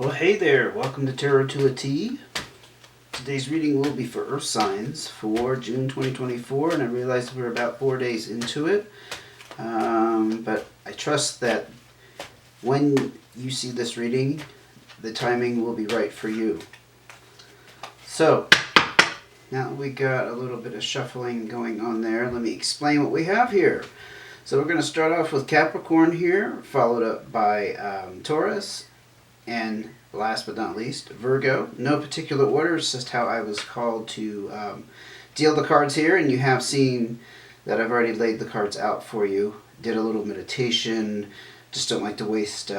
Well, hey there, welcome to Tarot to a T. Today's reading will be for Earth signs for June 2024, and I realize we're about 4 days into it. But I trust that when you see this reading, the timing will be right for you. So, now we got a little bit of shuffling going on there. Let me explain what we have here. So we're going to start off with Capricorn here, followed up by Taurus, and last but not least, Virgo. No particular order, it's just how I was called to deal the cards here, and you have seen that I've already laid the cards out for you. Did a little meditation, just don't like to waste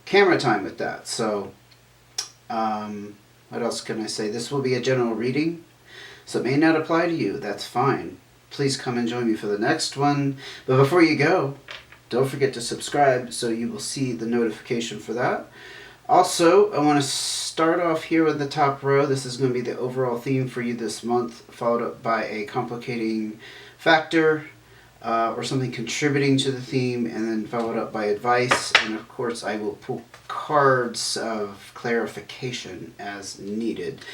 camera time with that. So, what else can I say? This will be a general reading, so it may not apply to you. That's fine. Please come and join me for the next one. But before you go, don't forget to subscribe so you will see the notification for that. Also, I want to start off here with the top row. This is going to be the overall theme for you this month, followed up by a complicating factor or something contributing to the theme, and then followed up by advice. And of course, I will pull cards of clarification as needed.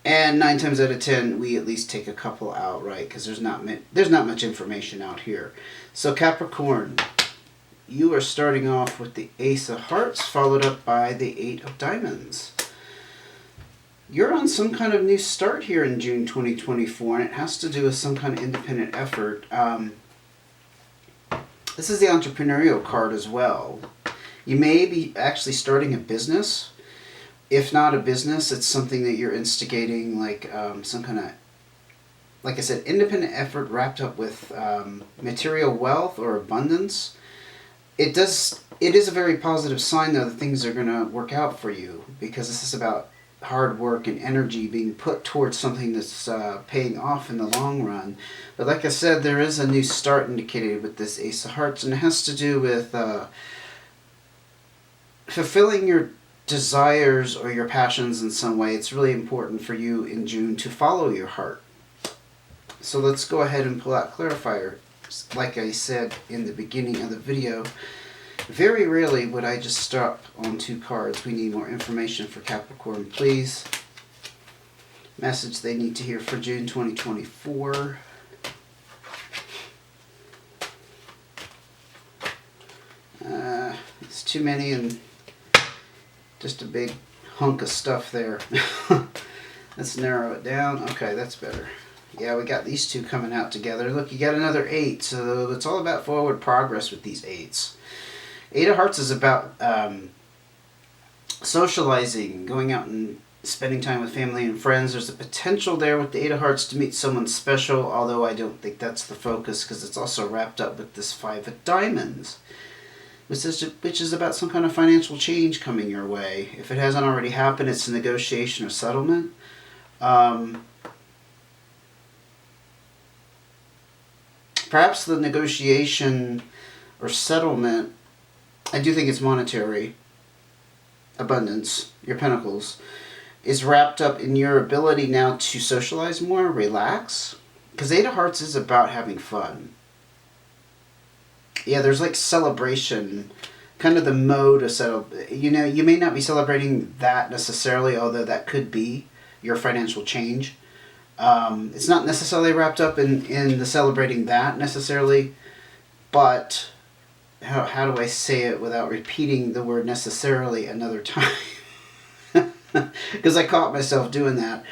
And 9 times out of 10, we at least take a couple out, right? Because there's not much information out here. So Capricorn, you are starting off with the Ace of Hearts, followed up by the 8 of Diamonds. You're on some kind of new start here in June 2024, and it has to do with some kind of independent effort. This is the entrepreneurial card as well. You may be actually starting a business. If not a business, it's something that you're instigating, like some kind of, like I said, independent effort wrapped up with material wealth or abundance. It is a very positive sign, though, that things are going to work out for you, because this is about hard work and energy being put towards something that's paying off in the long run. But like I said, there is a new start indicated with this Ace of Hearts, and it has to do with fulfilling your desires or your passions in some way. It's really important for you in June to follow your heart. So let's go ahead and pull out clarifier. Like I said in the beginning of the video, very rarely would I just stop on 2 cards. We need more information for Capricorn, please. Message they need to hear for June 2024. It's too many and just a big hunk of stuff there. Let's narrow it down. Okay, that's better. Yeah, we got these 2 coming out together. Look, you got another 8. So it's all about forward progress with these 8s. 8 of Hearts is about socializing, going out and spending time with family and friends. There's a potential there with the 8 of Hearts to meet someone special, although I don't think that's the focus, because it's also wrapped up with this 5 of Diamonds, which is about some kind of financial change coming your way. If it hasn't already happened, it's a negotiation or settlement. Perhaps the negotiation or settlement, I do think it's monetary, abundance, your pentacles, is wrapped up in your ability now to socialize more, relax. Because 8 of Hearts is about having fun. Yeah, there's like celebration, kind of the mode of you know, you may not be celebrating that necessarily, although that could be your financial change. It's not necessarily wrapped up in the celebrating that necessarily, but how do I say it without repeating the word necessarily another time? Because I caught myself doing that.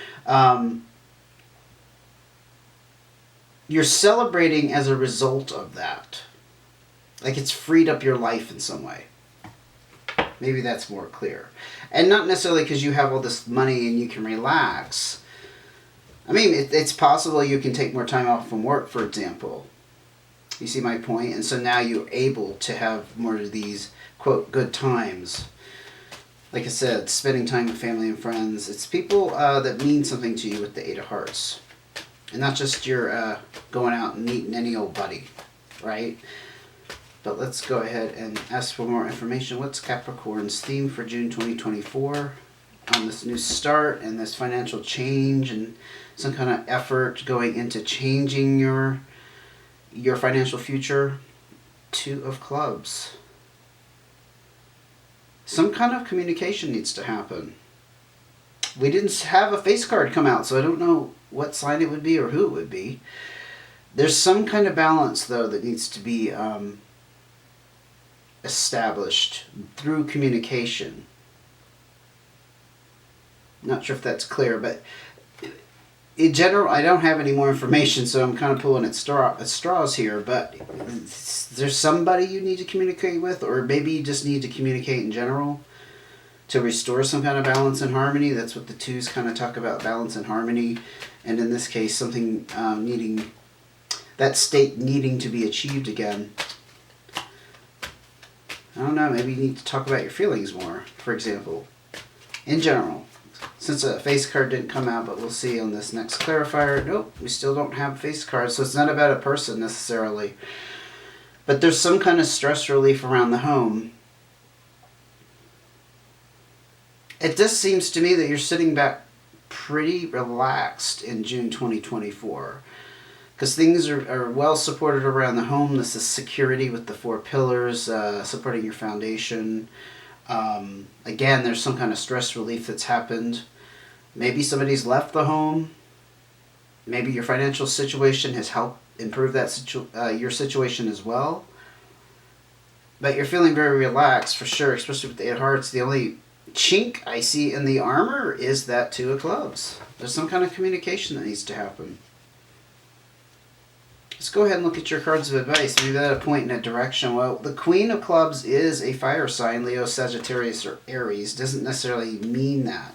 You're celebrating as a result of that. Like it's freed up your life in some way. Maybe that's more clear. And not necessarily because you have all this money and you can relax. I mean, it's possible you can take more time off from work, for example. You see my point? And so now you're able to have more of these, quote, good times. Like I said, spending time with family and friends. It's people that mean something to you with the 8 of Hearts. And not just your going out and meeting any old buddy, right? But let's go ahead and ask for more information. What's Capricorn's theme for June 2024 on this new start and this financial change and some kind of effort going into changing your financial future? 2 of Clubs. some kind of communication needs to happen. We didn't have a face card come out, so I don't know what sign it would be or who it would be. There's some kind of balance, though, that needs to be established through communication. Not sure if that's clear, but in general, I don't have any more information, so I'm kind of pulling at straws here, but there's somebody you need to communicate with, or maybe you just need to communicate in general to restore some kind of balance and harmony. That's what the twos kind of talk about, balance and harmony, and in this case, something needing, that state needing to be achieved again. I don't know, maybe you need to talk about your feelings more, for example, in general. Since a face card didn't come out, but we'll see on this next clarifier. Nope, we still don't have face cards, so it's not about a person necessarily. But there's some kind of stress relief around the home. It just seems to me that you're sitting back pretty relaxed in June 2024. Because things are well supported around the home. This is security with the 4 pillars, supporting your foundation. Again, there's some kind of stress relief that's happened. Maybe somebody's left the home. Maybe your financial situation has helped improve that your situation as well. But you're feeling very relaxed for sure, especially with the 8 of Hearts. The only chink I see in the armor is that 2 of Clubs. There's some kind of communication that needs to happen. Let's go ahead and look at your cards of advice. Maybe that'll point in a direction. Well, the Queen of Clubs is a fire sign, Leo, Sagittarius, or Aries. Doesn't necessarily mean that.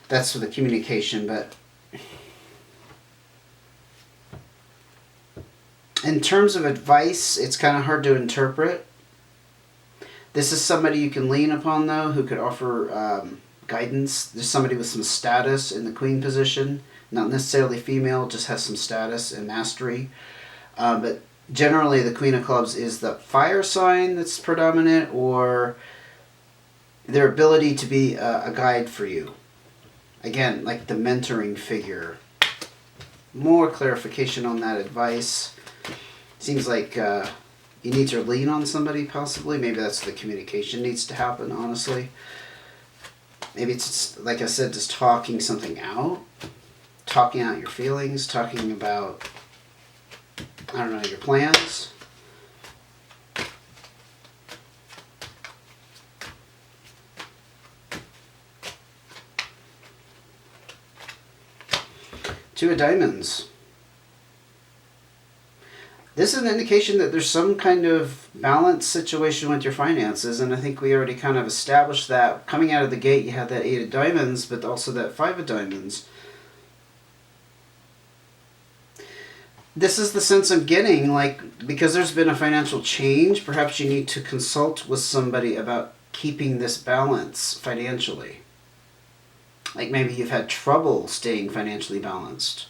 That's for the communication, but in terms of advice, it's kind of hard to interpret. This is somebody you can lean upon, though, who could offer guidance. There's somebody with some status in the Queen position. Not necessarily female, just has some status and mastery. But generally, the Queen of Clubs is the fire sign that's predominant, or their ability to be a guide for you. Again, like the mentoring figure. More clarification on that advice. Seems like you need to lean on somebody, possibly. Maybe that's the communication needs to happen, honestly. Maybe it's, just, like I said, just talking something out. Talking out your feelings. Talking about, I don't know, your plans. Two of Diamonds. This is an indication that there's some kind of balanced situation with your finances, and I think we already kind of established that. Coming out of the gate, you have that 8 of Diamonds, but also that 5 of Diamonds. This is the sense I'm getting, like, because there's been a financial change, perhaps you need to consult with somebody about keeping this balance financially. Like maybe you've had trouble staying financially balanced.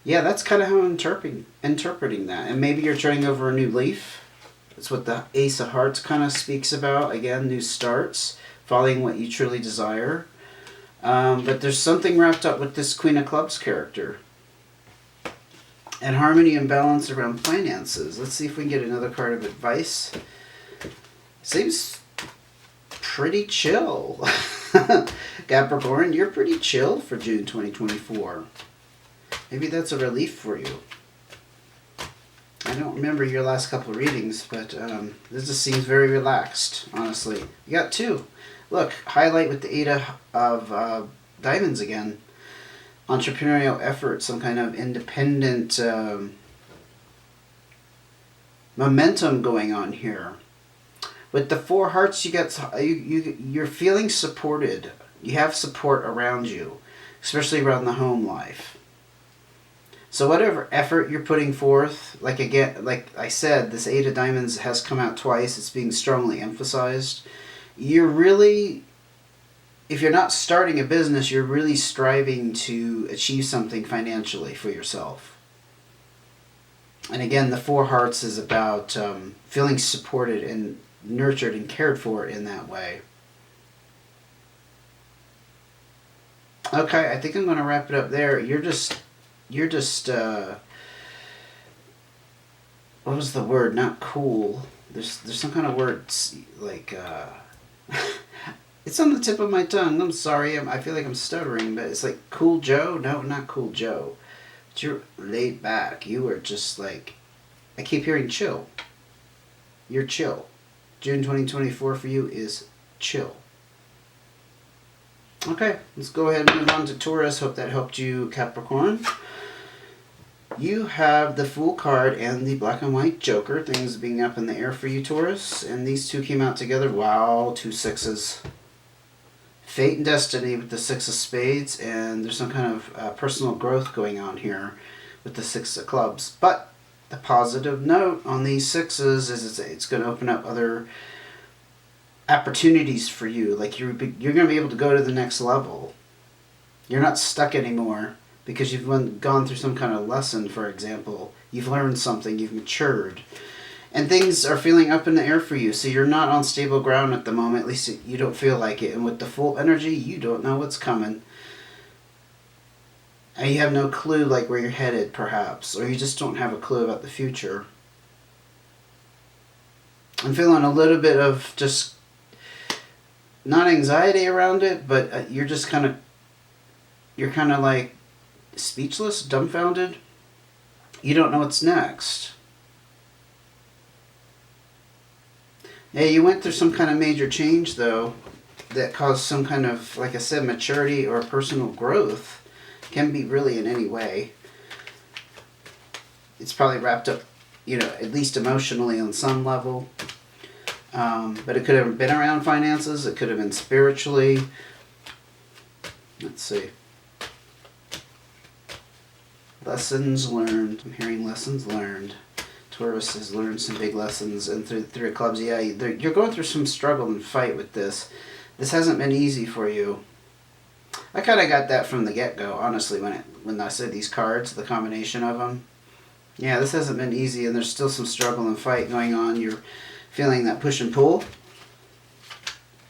Yeah, that's kind of how I'm interpreting that. And maybe you're turning over a new leaf. That's what the Ace of Hearts kind of speaks about. Again, new starts, following what you truly desire. But there's something wrapped up with this Queen of Clubs character. And harmony and balance around finances. Let's see if we can get another card of advice. Seems pretty chill. Capricorn, you're pretty chill for June 2024. Maybe that's a relief for you. I don't remember your last couple of readings, but this just seems very relaxed, honestly. You got 2. Look, highlight with the 8 of Diamonds again. Entrepreneurial effort, some kind of independent momentum going on here. With the 4 Hearts, you got you're feeling supported. You have support around you, especially around the home life. So whatever effort you're putting forth, like I said, this 8 of Diamonds has come out twice. It's being strongly emphasized. You're really, if you're not starting a business, you're really striving to achieve something financially for yourself. And again, the 4 Hearts is about feeling supported and nurtured and cared for in that way. Okay, I think I'm going to wrap it up there. You're just what was the word? Not cool. There's some kind of words like It's on the tip of my tongue. I'm sorry. I feel like I'm stuttering, but it's like Cool Joe? No, not Cool Joe. But you're laid back. You are just like, I keep hearing chill. You're chill. June 2024 for you is chill. Okay, let's go ahead and move on to Taurus. Hope that helped you, Capricorn. You have the Fool card and the Black and White Joker. Things being up in the air for you, Taurus. And these two came out together. Wow, 2 sixes. Fate and destiny with the 6 of spades. And there's some kind of personal growth going on here with the 6 of clubs. But the positive note on these 6s is it's going to open up other opportunities for you. Like you're going to be able to go to the next level. You're not stuck anymore because you've gone through some kind of lesson, for example. You've learned something, you've matured. And things are feeling up in the air for you. So you're not on stable ground at the moment. At least you don't feel like it. And with the full energy, you don't know what's coming. And you have no clue like where you're headed, perhaps. Or you just don't have a clue about the future. I'm feeling a little bit of just, not anxiety around it, but you're just kind of like speechless, dumbfounded. You don't know what's next. Yeah, you went through some kind of major change, though, that caused some kind of, like I said, maturity or personal growth. Can be really in any way. It's probably wrapped up, at least emotionally on some level. But it could have been around finances. It could have been spiritually. Let's see. Lessons learned. I'm hearing lessons learned. Taurus has learned some big lessons. And through 3 of clubs, yeah, you're going through some struggle and fight with this. This hasn't been easy for you. I kind of got that from the get-go, honestly, when I said these cards, the combination of them. Yeah, this hasn't been easy, and there's still some struggle and fight going on. You're feeling that push and pull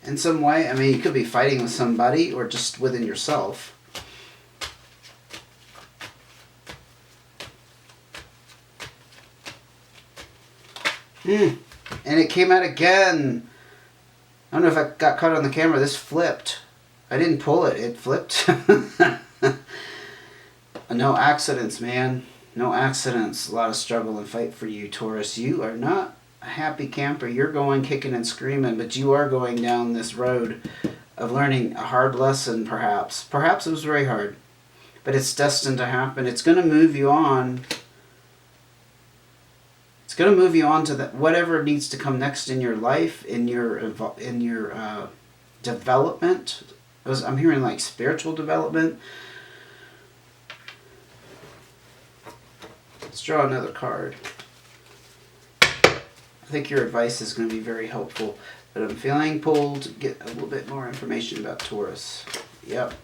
in some way. I mean, you could be fighting with somebody or just within yourself. And it came out again. I don't know if I got caught on the camera. This flipped. I didn't pull it. It flipped. No accidents, man. No accidents. A lot of struggle and fight for you, Taurus. You are not a happy camper. You're going kicking and screaming, but you are going down this road of learning a hard lesson, perhaps. Perhaps it was very hard, but it's destined to happen. It's going to move you on. It's going to move you on to whatever needs to come next in your life, in your development. I'm hearing like spiritual development. Let's draw another card. I think your advice is going to be very helpful, but I'm feeling pulled to get a little bit more information about Taurus. Yep.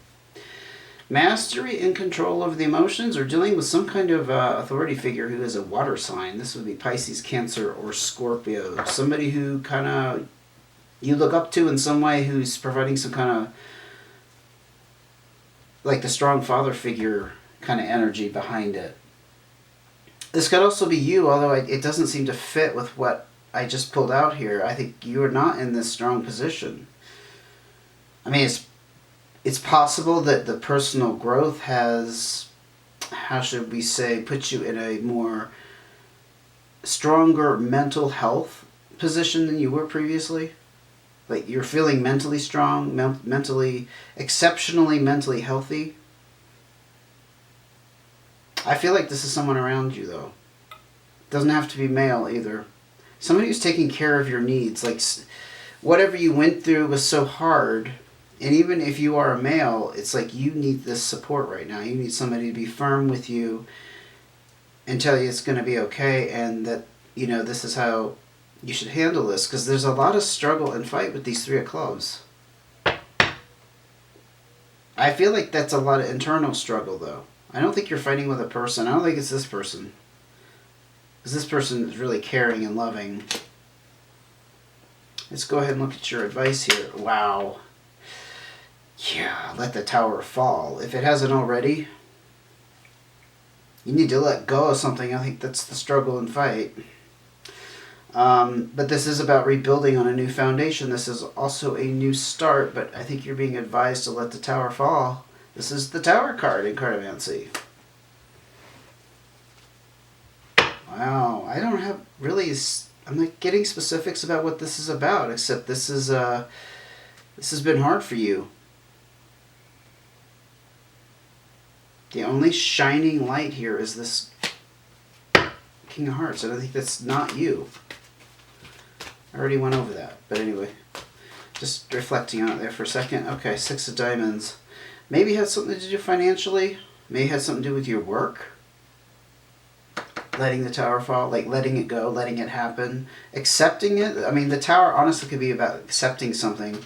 Mastery and control over the emotions, or dealing with some kind of authority figure who is a water sign. This would be Pisces, Cancer, or Scorpio. Somebody who kind of you look up to in some way, who's providing some kind of like the strong father figure kind of energy behind it. This could also be you, although it doesn't seem to fit with what I just pulled out here. I think you are not in this strong position. I mean, it's possible that the personal growth has, how should we say, put you in a more stronger mental health position than you were previously. Like you're feeling mentally strong, exceptionally mentally healthy. I feel like this is someone around you, though. Doesn't have to be male either. Somebody who's taking care of your needs. Like whatever you went through was so hard. And even if you are a male, it's like you need this support right now. You need somebody to be firm with you and tell you it's going to be okay, and that, this is how you should handle this. Because there's a lot of struggle and fight with these 3 of clubs. I feel like that's a lot of internal struggle, though. I don't think you're fighting with a person. I don't think it's this person. Because this person is really caring and loving. Let's go ahead and look at your advice here. Wow. Yeah, let the tower fall. If it hasn't already, you need to let go of something. I think that's the struggle and fight. But this is about rebuilding on a new foundation. This is also a new start, but I think you're being advised to let the Tower fall. This is the Tower card in cartomancy. Wow, I don't have really... I'm not getting specifics about what this is about, except this has been hard for you. The only shining light here is this King of Hearts. I don't think that's not you. I already went over that, but anyway, just reflecting on it there for a second. Okay, Six of Diamonds. Maybe it had something to do financially. Maybe it had something to do with your work. Letting the Tower fall, like letting it go, letting it happen, accepting it. I mean, the Tower honestly could be about accepting something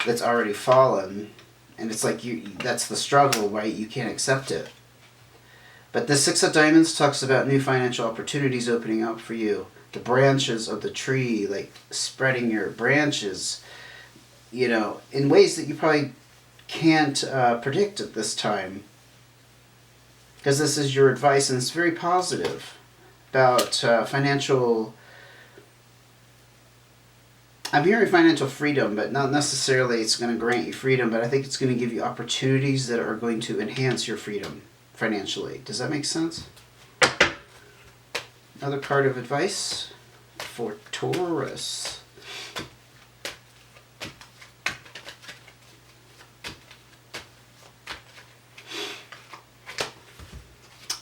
that's already fallen, and it's like that's the struggle, right? You can't accept it. But the Six of Diamonds talks about new financial opportunities opening up for you. The branches of the tree, like spreading your branches, you know, in ways that you probably can't predict at this time. Because this is your advice, and it's very positive about financial... I'm hearing financial freedom, but not necessarily it's going to grant you freedom, but I think it's going to give you opportunities that are going to enhance your freedom financially. Does that make sense? Another card of advice for Taurus.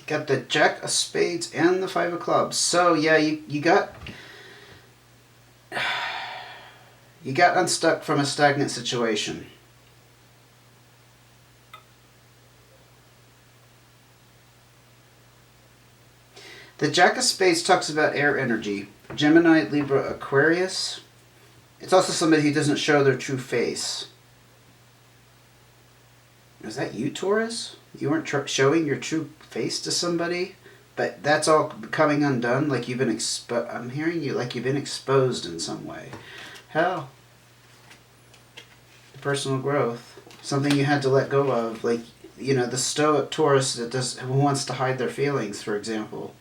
Got the Jack of Spades and the Five of Clubs. So yeah, you got unstuck from a stagnant situation. The Jack of Spades talks about air energy. Gemini, Libra, Aquarius. It's also somebody who doesn't show their true face. Is that you, Taurus? You weren't showing your true face to somebody? But that's all coming undone? Like you've been I'm hearing you like you've been exposed in some way. Hell. Personal growth. Something you had to let go of. Like, you know, the stoic Taurus who wants to hide their feelings, for example.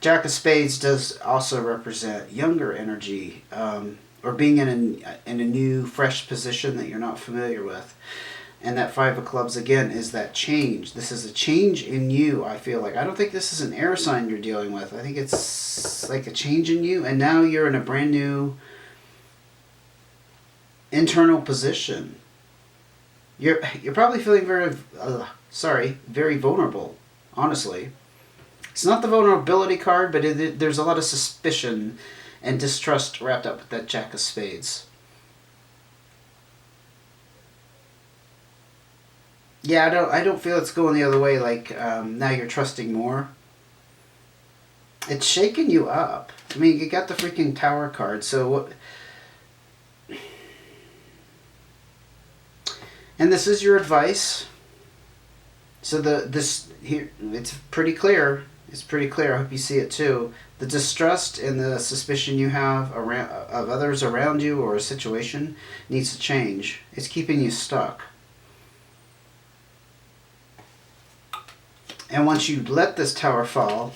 Jack of Spades does also represent younger energy, or being in a new, fresh position that you're not familiar with. And that Five of Clubs, again, is that change. This is a change in you, I feel like. I don't think this is an air sign you're dealing with. I think it's like a change in you, and now you're in a brand new internal position. You're probably feeling very vulnerable, honestly. It's not the vulnerability card, but there's a lot of suspicion and distrust wrapped up with that Jack of Spades. Yeah, I don't feel it's going the other way, like now you're trusting more. It's shaking you up. I mean, you got the freaking Tower card, so what... And this is your advice. So this here, it's pretty clear. It's pretty clear. I hope you see it too. The distrust and the suspicion you have of others around you or a situation needs to change. It's keeping you stuck. And once you let this Tower fall,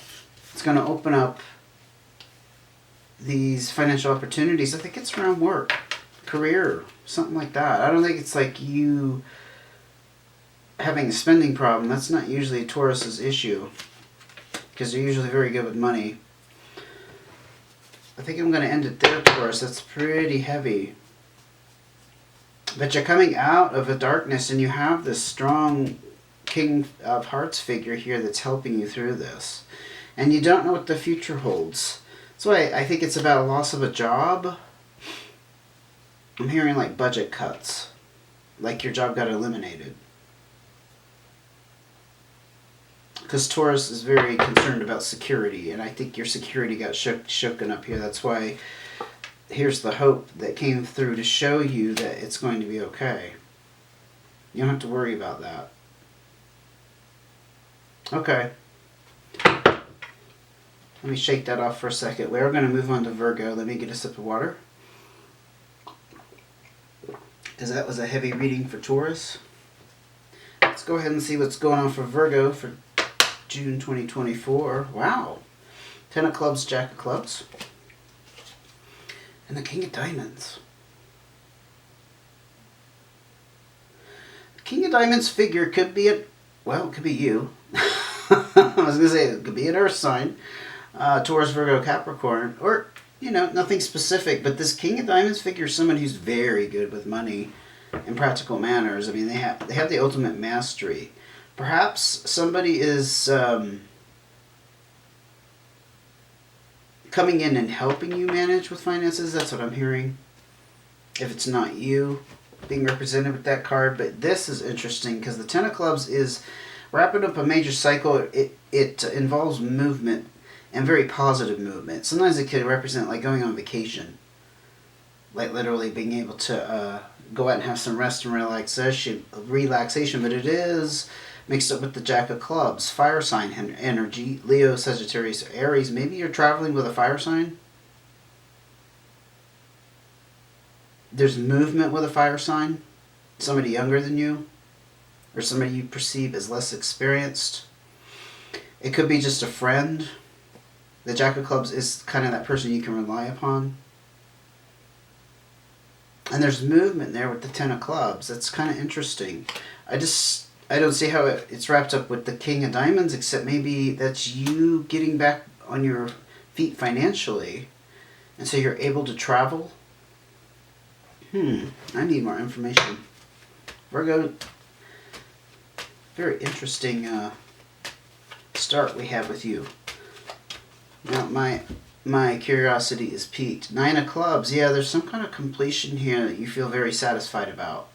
it's going to open up these financial opportunities. I think it's around work, career, something like that. I don't think it's like you having a spending problem. That's not usually a Taurus's issue, because they're usually very good with money. I think I'm going to end it there, Taurus. That's pretty heavy. But you're coming out of a darkness, and you have this strong King of Hearts figure here that's helping you through this. And you don't know what the future holds. That's why I think it's about a loss of a job. I'm hearing like budget cuts. Like your job got eliminated. Because Taurus is very concerned about security, and I think your security got shooken up here. That's why here's the hope that came through to show you that it's going to be okay. You don't have to worry about that. Okay. Let me shake that off for a second. We're going to move on to Virgo. Let me get a sip of water. Because that was a heavy reading for Taurus. Let's go ahead and see what's going on for Virgo for June 2024. Wow. Ten of Clubs, Jack of Clubs. And the King of Diamonds. The King of Diamonds figure could be it could be you. I was going to say, it could be an earth sign. Taurus, Virgo, Capricorn. Or, nothing specific. But this King of Diamonds figure is someone who's very good with money and practical manners. I mean, they have the ultimate mastery. Perhaps somebody is coming in and helping you manage with finances. That's what I'm hearing. If it's not you being represented with that card. But this is interesting because the Ten of Clubs is wrapping up a major cycle. It involves movement and very positive movement. Sometimes it could represent like going on vacation. Like literally being able to go out and have some rest and relaxation. But it is mixed up with the Jack of Clubs, fire sign energy, Leo, Sagittarius, Aries. Maybe you're traveling with a fire sign. There's movement with a fire sign. Somebody younger than you, or somebody you perceive as less experienced. It could be just a friend. The Jack of Clubs is kind of that person you can rely upon. And there's movement there with the Ten of Clubs. That's kind of interesting. I don't see how it's wrapped up with the King of Diamonds, except maybe that's you getting back on your feet financially. And so you're able to travel. I need more information. Virgo, very interesting start we have with you. Now my curiosity is piqued. Nine of Clubs. Yeah, there's some kind of completion here that you feel very satisfied about.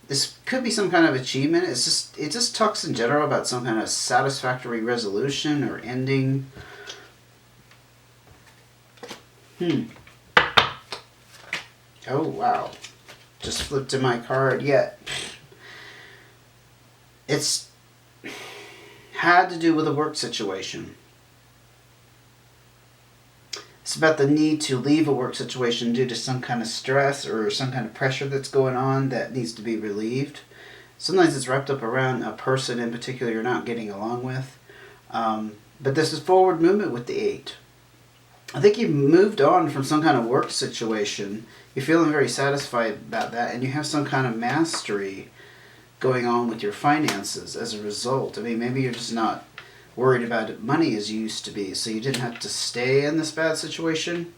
This could be some kind of achievement. It just talks in general about some kind of satisfactory resolution or ending. Oh, wow. Just flipped in my card. Yeah. It's had to do with a work situation. It's about the need to leave a work situation due to some kind of stress or some kind of pressure that's going on that needs to be relieved. Sometimes it's wrapped up around a person in particular you're not getting along with. But this is forward movement with the 8. I think you've moved on from some kind of work situation. You're feeling very satisfied about that, and you have some kind of mastery going on with your finances as a result. I mean, maybe you're just not worried about money as you used to be, so you didn't have to stay in this bad situation,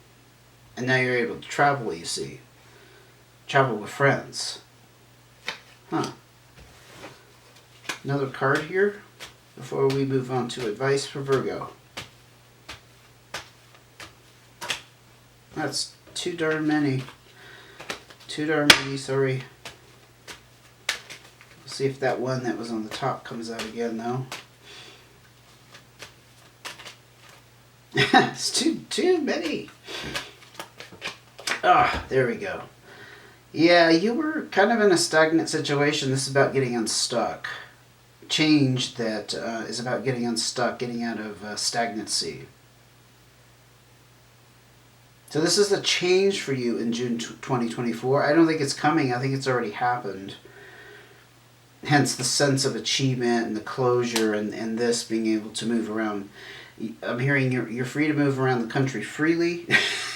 and now you're able to travel, you see. Travel with friends. Another card here before we move on to advice for Virgo. That's too darn many. Sorry. We'll see if that one that was on the top comes out again, though. It's too many. There we go. Yeah, you were kind of in a stagnant situation. This is about getting unstuck. Change that is about getting unstuck, getting out of stagnancy. So this is a change for you in June 2024. I don't think it's coming. I think it's already happened. Hence the sense of achievement and the closure and this being able to move around. I'm hearing you're free to move around the country freely.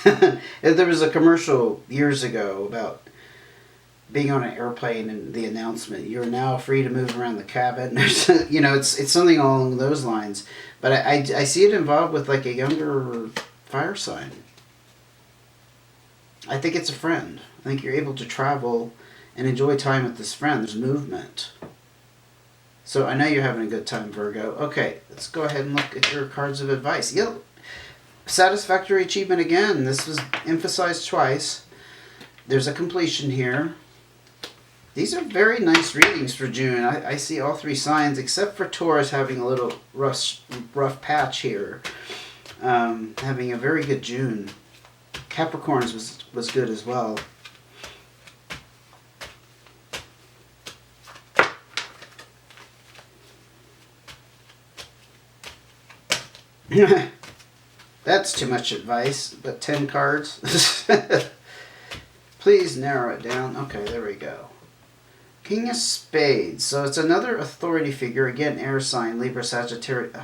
There was a commercial years ago about being on an airplane and the announcement, you're now free to move around the cabin. It's something along those lines. But I see it involved with like a younger fire sign. I think it's a friend. I think you're able to travel and enjoy time with this friend. There's movement. So I know you're having a good time, Virgo. Okay, let's go ahead and look at your cards of advice. Yep. Satisfactory achievement again. This was emphasized twice. There's a completion here. These are very nice readings for June. I see all 3 signs except for Taurus having a little rough patch here. Having a very good June. Capricorn's was good as well. That's too much advice, but 10 cards. Please narrow it down. Okay, there we go. King of Spades. So it's another authority figure. Again, air sign, Libra, Sagittarius.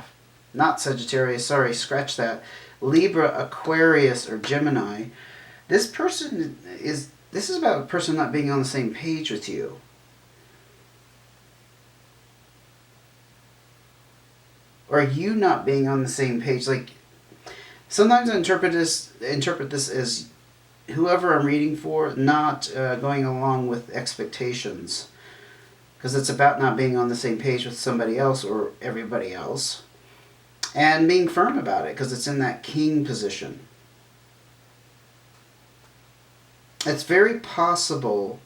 not Sagittarius, sorry, scratch that, Libra, Aquarius, or Gemini, this is about a person not being on the same page with you. Or you not being on the same page. Like, sometimes I interpret this as whoever I'm reading for not going along with expectations. Because it's about not being on the same page with somebody else or everybody else. And being firm about it, because it's in that king position. It's very possible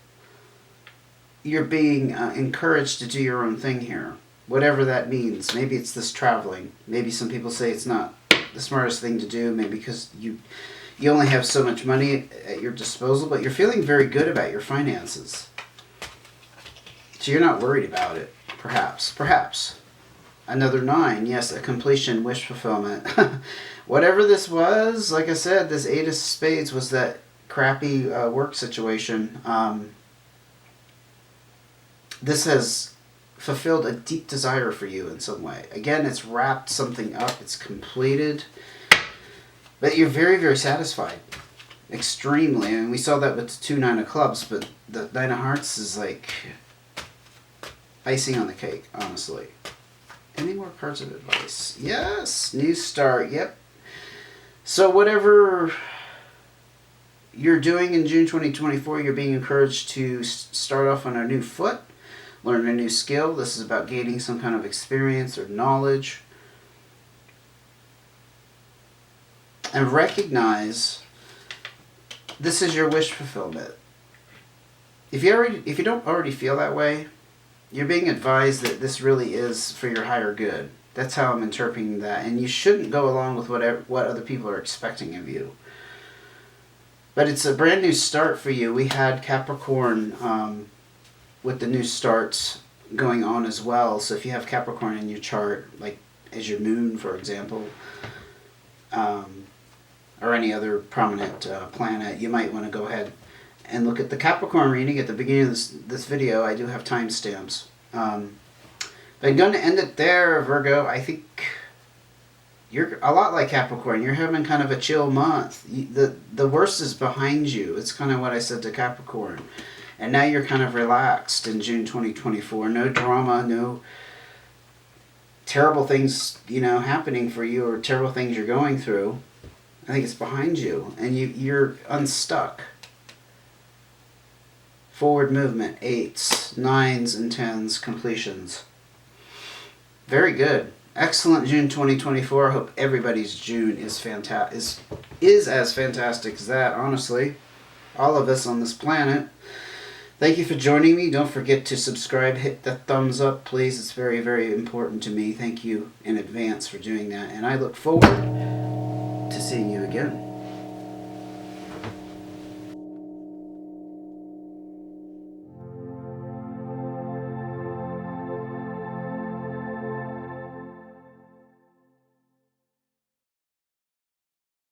you're being encouraged to do your own thing here. Whatever that means. Maybe it's this traveling. Maybe some people say it's not the smartest thing to do. Maybe because you only have so much money at your disposal. But you're feeling very good about your finances. So you're not worried about it. Perhaps. Perhaps. Another 9. Yes, a completion, wish fulfillment. Whatever this was, like I said, this 8 of Spades was that crappy work situation. This has fulfilled a deep desire for you in some way. Again, it's wrapped something up. It's completed. But you're very, very satisfied. Extremely. I mean, we saw that with the 2 9 of Clubs, but the 9 of Hearts is like icing on the cake, honestly. Any more cards of advice? Yes. New start. Yep. So whatever you're doing in June 2024, you're being encouraged to start off on a new foot. Learn a new skill. This is about gaining some kind of experience or knowledge. And recognize this is your wish fulfillment. If you don't already feel that way, you're being advised that this really is for your higher good. That's how I'm interpreting that. And you shouldn't go along with what other people are expecting of you. But it's a brand new start for you. We had Capricorn with the new starts going on as well. So if you have Capricorn in your chart, like as your moon, for example, or any other prominent planet, you might want to go ahead and look at the Capricorn reading at the beginning of this video. I do have timestamps. I'm going to end it there, Virgo. I think you're a lot like Capricorn. You're having kind of a chill month. The worst is behind you. It's kind of what I said to Capricorn. And now you're kind of relaxed in June 2024. No drama, no terrible things, happening for you or terrible things you're going through. I think it's behind you. And you're unstuck. Forward movement, 8s, 9s, and 10s, completions. Very good. Excellent June 2024. I hope everybody's June is as fantastic as that, honestly. All of us on this planet. Thank you for joining me. Don't forget to subscribe. Hit the thumbs up, please. It's very, very important to me. Thank you in advance for doing that. And I look forward to seeing you again.